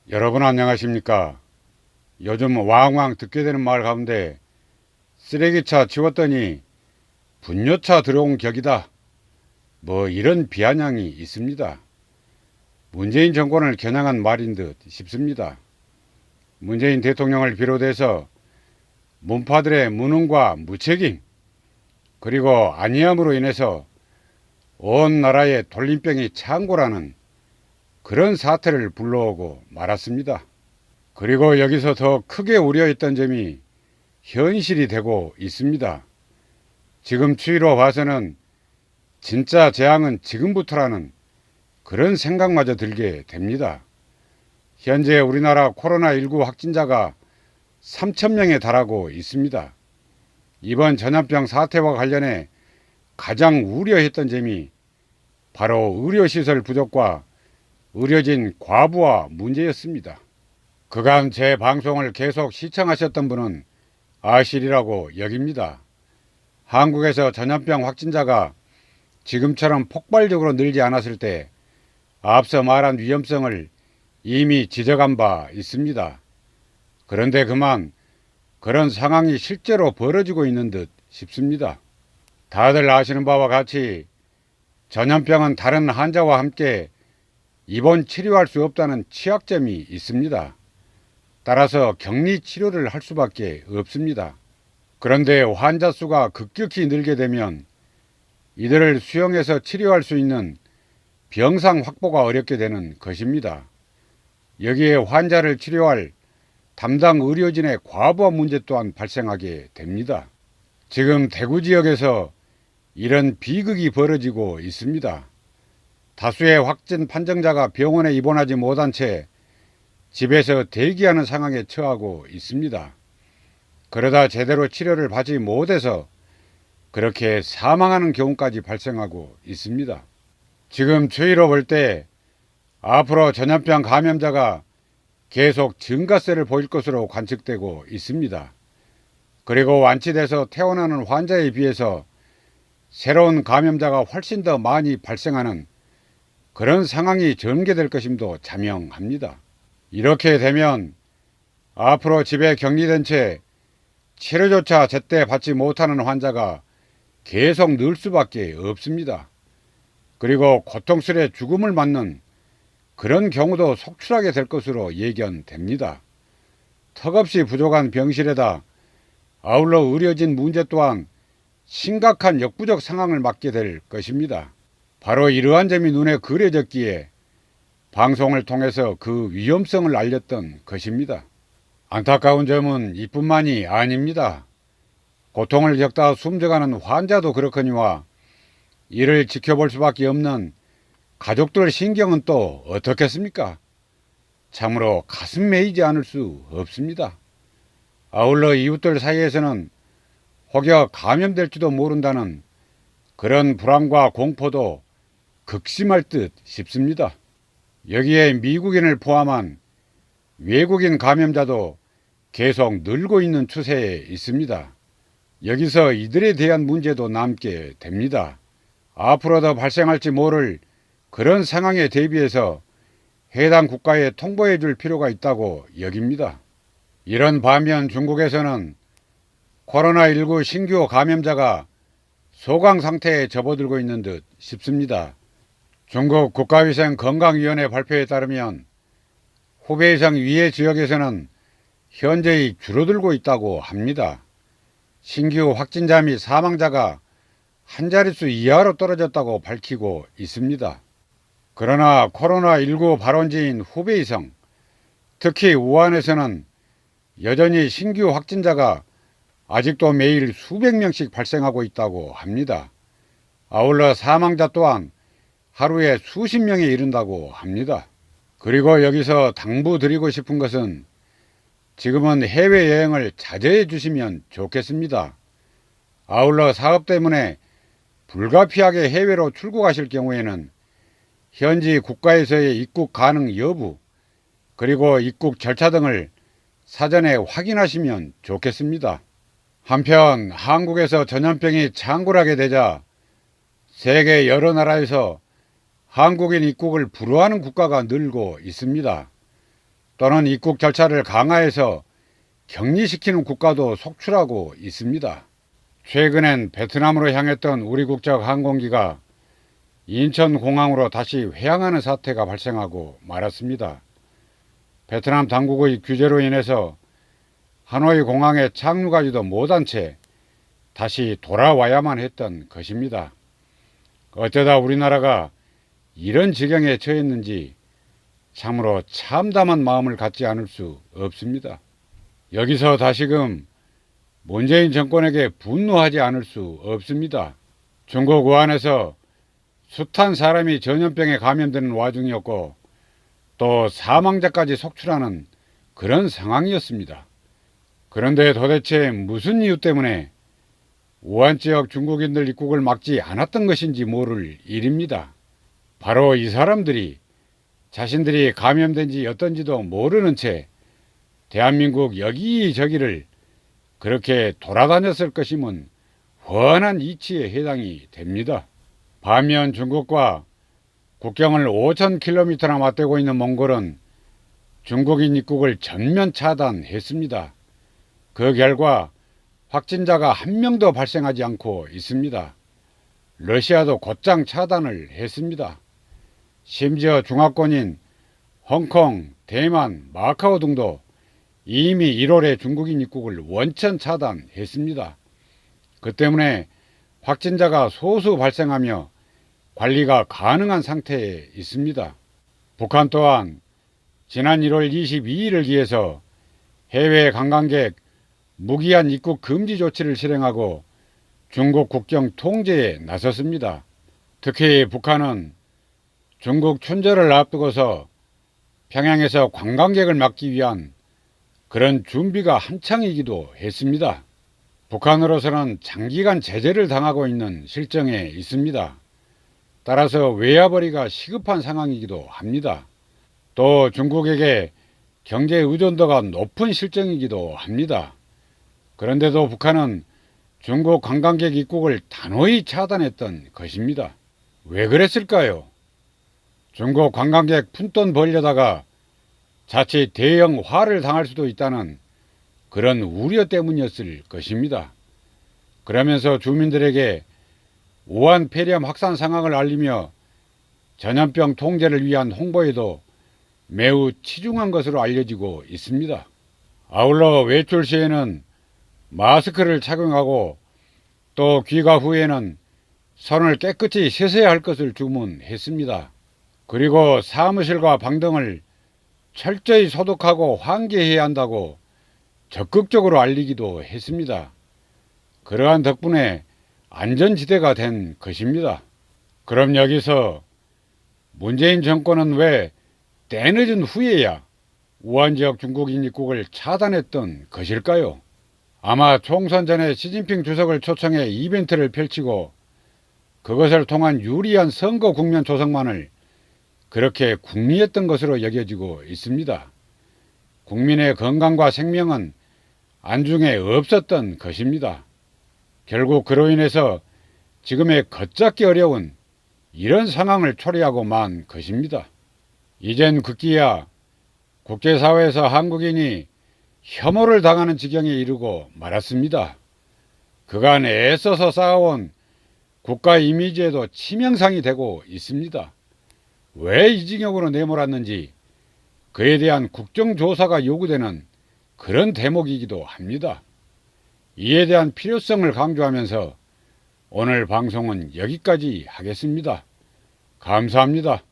여러분 안녕하십니까? 요즘 왕왕 듣게 되는 말 가운데 쓰레기차 치웠더니 분뇨차 들어온 격이다. 뭐 이런 비아냥이 있습니다. 문재인 정권을 겨냥한 말인 듯 싶습니다. 문재인 대통령을 비롯해서 문파들의 무능과 무책임 그리고 안이함으로 인해서 온 나라의 돌림병이 창고라는 그런 사태를 불러오고 말았습니다. 그리고 여기서 더 크게 우려했던 점이 현실이 되고 있습니다. 지금 추이로 봐서는 진짜 재앙은 지금부터라는 그런 생각마저 들게 됩니다. 현재 우리나라 코로나19 확진자가 3,000명에 달하고 있습니다. 이번 전염병 사태와 관련해 가장 우려했던 점이 바로 의료시설 부족과 의료진 과부하 문제였습니다. 그간 제 방송을 계속 시청하셨던 분은 아시리라고 여깁니다. 한국에서 전염병 확진자가 지금처럼 폭발적으로 늘지 않았을 때 앞서 말한 위험성을 이미 지적한 바 있습니다. 그런데 그만 그런 상황이 실제로 벌어지고 있는 듯 싶습니다. 다들 아시는 바와 같이 전염병은 다른 환자와 함께 입원 치료할 수 없다는 취약점이 있습니다. 따라서 격리 치료를 할 수밖에 없습니다. 그런데 환자 수가 급격히 늘게 되면 이들을 수용해서 치료할 수 있는 병상 확보가 어렵게 되는 것입니다. 여기에 환자를 치료할 담당 의료진의 과부하 문제 또한 발생하게 됩니다. 지금 대구 지역에서 이런 비극이 벌어지고 있습니다. 다수의 확진 판정자가 병원에 입원하지 못한 채 집에서 대기하는 상황에 처하고 있습니다. 그러다 제대로 치료를 받지 못해서 그렇게 사망하는 경우까지 발생하고 있습니다. 지금 추이로 볼 때 앞으로 전염병 감염자가 계속 증가세를 보일 것으로 관측되고 있습니다. 그리고 완치돼서 퇴원하는 환자에 비해서 새로운 감염자가 훨씬 더 많이 발생하는 그런 상황이 전개될 것임도 자명합니다. 이렇게 되면 앞으로 집에 격리된 채 치료조차 제때 받지 못하는 환자가 계속 늘 수밖에 없습니다. 그리고 고통스레 죽음을 맞는 그런 경우도 속출하게 될 것으로 예견됩니다. 턱없이 부족한 병실에다 아울러 의료진 문제 또한 심각한 역부족 상황을 맞게 될 것입니다. 바로 이러한 점이 눈에 그려졌기에 방송을 통해서 그 위험성을 알렸던 것입니다. 안타까운 점은 이뿐만이 아닙니다. 고통을 겪다 숨져가는 환자도 그렇거니와 이를 지켜볼 수밖에 없는 가족들 신경은 또 어떻겠습니까? 참으로 가슴 메이지 않을 수 없습니다. 아울러 이웃들 사이에서는 혹여 감염될지도 모른다는 그런 불안과 공포도 극심할 듯 싶습니다. 여기에 미국인을 포함한 외국인 감염자도 계속 늘고 있는 추세에 있습니다. 여기서 이들에 대한 문제도 남게 됩니다. 앞으로 더 발생할지 모를 그런 상황에 대비해서 해당 국가에 통보해 줄 필요가 있다고 여깁니다. 이런 반면 중국에서는 코로나19 신규 감염자가 소강 상태에 접어들고 있는 듯 싶습니다. 중국 국가위생건강위원회 발표에 따르면 후베이 성 위해 지역에서는 현저히 줄어들고 있다고 합니다. 신규 확진자 및 사망자가 한 자릿수 이하로 떨어졌다고 밝히고 있습니다. 그러나 코로나19 발원지인 후베이성, 특히 우한에서는 여전히 신규 확진자가 아직도 매일 수백 명씩 발생하고 있다고 합니다. 아울러 사망자 또한 하루에 수십 명에 이른다고 합니다. 그리고 여기서 당부드리고 싶은 것은 지금은 해외여행을 자제해 주시면 좋겠습니다. 아울러 사업 때문에 불가피하게 해외로 출국하실 경우에는 현지 국가에서의 입국 가능 여부 그리고 입국 절차 등을 사전에 확인하시면 좋겠습니다. 한편 한국에서 전염병이 창궐하게 되자 세계 여러 나라에서 한국인 입국을 불허하는 국가가 늘고 있습니다. 또는 입국 절차를 강화해서 격리시키는 국가도 속출하고 있습니다. 최근엔 베트남으로 향했던 우리 국적 항공기가 인천공항으로 다시 회항하는 사태가 발생하고 말았습니다. 베트남 당국의 규제로 인해서 하노이 공항에 착륙하지도 못한 채 다시 돌아와야만 했던 것입니다. 어쩌다 우리나라가 이런 지경에 처했는지 참으로 참담한 마음을 갖지 않을 수 없습니다. 여기서 다시금 문재인 정권에게 분노하지 않을 수 없습니다. 중국 우한에서 숱한 사람이 전염병에 감염되는 와중이었고 또 사망자까지 속출하는 그런 상황이었습니다. 그런데 도대체 무슨 이유 때문에 우한 지역 중국인들 입국을 막지 않았던 것인지 모를 일입니다. 바로 이 사람들이 자신들이 감염된 지 어떤지도 모르는 채 대한민국 여기저기를 그렇게 돌아다녔을 것이면 훤한 이치에 해당이 됩니다. 반면 중국과 국경을 5,000km나 맞대고 있는 몽골은 중국인 입국을 전면 차단했습니다. 그 결과 확진자가 한 명도 발생하지 않고 있습니다. 러시아도 곧장 차단을 했습니다. 심지어 중화권인 홍콩, 대만, 마카오 등도 이미 1월에 중국인 입국을 원천 차단했습니다. 그 때문에 확진자가 소수 발생하며 관리가 가능한 상태에 있습니다. 북한 또한 지난 1월 22일을 기해서 해외 관광객 무기한 입국 금지 조치를 실행하고 중국 국경 통제에 나섰습니다. 특히 북한은 중국 춘절을 앞두고서 평양에서 관광객을 막기 위한 그런 준비가 한창이기도 했습니다. 북한으로서는 장기간 제재를 당하고 있는 실정에 있습니다. 따라서 외화벌이가 시급한 상황이기도 합니다. 또 중국에게 경제 의존도가 높은 실정이기도 합니다. 그런데도 북한은 중국 관광객 입국을 단호히 차단했던 것입니다. 왜 그랬을까요? 중국 관광객 푼돈 벌려다가 자칫 대형 화를 당할 수도 있다는 그런 우려 때문이었을 것입니다. 그러면서 주민들에게 우한 폐렴 확산 상황을 알리며 전염병 통제를 위한 홍보에도 매우 치중한 것으로 알려지고 있습니다. 아울러 외출 시에는 마스크를 착용하고 또 귀가 후에는 손을 깨끗이 씻어야 할 것을 주문했습니다. 그리고 사무실과 방 등을 철저히 소독하고 환기해야 한다고 적극적으로 알리기도 했습니다. 그러한 덕분에 안전지대가 된 것입니다. 그럼 여기서 문재인 정권은 왜 때늦은 후에야 우한 지역 중국인 입국을 차단했던 것일까요? 아마 총선 전에 시진핑 주석을 초청해 이벤트를 펼치고 그것을 통한 유리한 선거 국면 조성만을 그렇게 궁리했던 것으로 여겨지고 있습니다. 국민의 건강과 생명은 안중에 없었던 것입니다. 결국 그로 인해서 지금의 걷잡기 어려운 이런 상황을 초래하고 만 것입니다. 이젠 급기야 국제사회에서 한국인이 혐오를 당하는 지경에 이르고 말았습니다. 그간 애써서 쌓아온 국가 이미지에도 치명상이 되고 있습니다. 왜 이 징역으로 내몰았는지 그에 대한 국정조사가 요구되는 그런 대목이기도 합니다. 이에 대한 필요성을 강조하면서 오늘 방송은 여기까지 하겠습니다. 감사합니다.